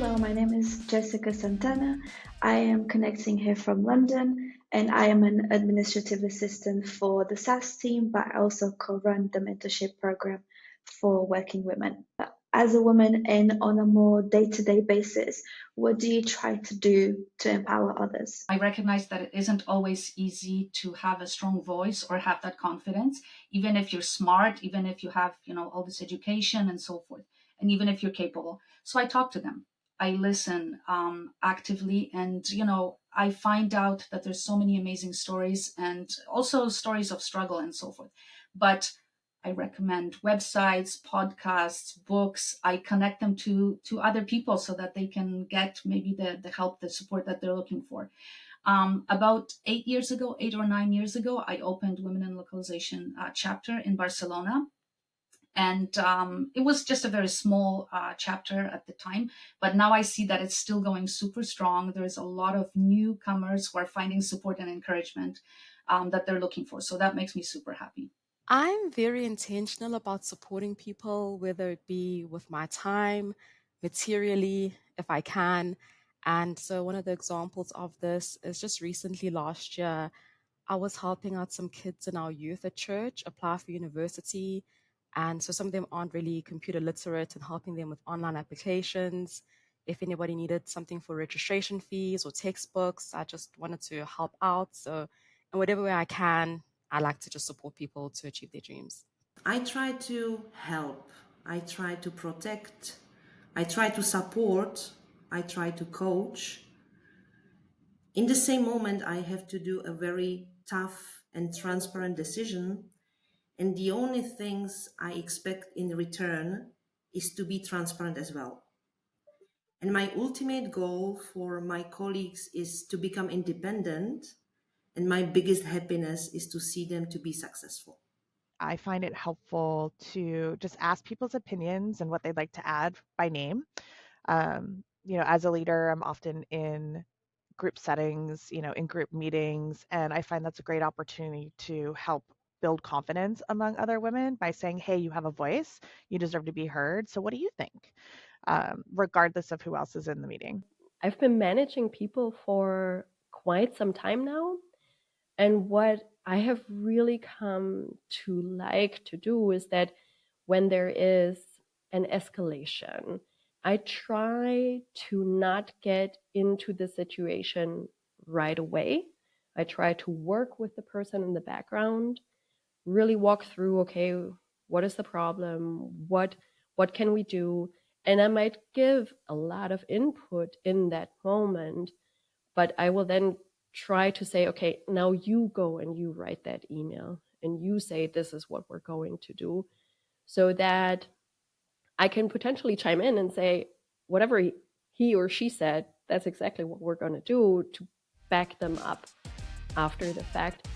Hello, my name is Jessica Santana. I am connecting here from London, and I am an administrative assistant for the SAS team, but I also co-run the mentorship program for working women. As a woman and on a more day-to-day basis, what do you try to do to empower others? I recognize that it isn't always easy to have a strong voice or have that confidence, even if you're smart, even if you have, all this education and so forth, and even if you're capable. So I talk to them. I listen actively, and I find out that there's so many amazing stories and also stories of struggle and so forth. But I recommend websites, podcasts, books. I connect them to other people so that they can get maybe the help, the support that they're looking for. About 8 or 9 years ago, I opened Women in Localization chapter in Barcelona. And it was just a very small chapter at the time. But now I see that it's still going super strong. There's a lot of newcomers who are finding support and encouragement that they're looking for. So that makes me super happy. I'm very intentional about supporting people, whether it be with my time, materially, if I can. And so, one of the examples of this is just recently last year, I was helping out some kids in our youth at church apply for university. And so, some of them aren't really computer literate and helping them with online applications. If anybody needed something for registration fees or textbooks, I just wanted to help out. So, in whatever way I can, I like to just support people to achieve their dreams. I try to help, I try to protect, I try to support, I try to coach. In the same moment, I have to do a very tough and transparent decision. And the only things I expect in return is to be transparent as well. And my ultimate goal for my colleagues is to become independent. And my biggest happiness is to see them to be successful. I find it helpful to just ask people's opinions and what they'd like to add by name. As a leader, I'm often in group settings, in group meetings, and I find that's a great opportunity to help build confidence among other women by saying, hey, you have a voice, you deserve to be heard. So what do you think? Regardless of who else is in the meeting. I've been managing people for quite some time now. And what I have really come to like to do is that when there is an escalation, I try to not get into the situation right away. I try to work with the person in the background, really walk through, okay, what is the problem? What can we do? And I might give a lot of input in that moment, but I will then try to say, okay, now you go and you write that email and you say this is what we're going to do, so that I can potentially chime in and say whatever he or she said, that's exactly what we're going to do, to back them up after the fact.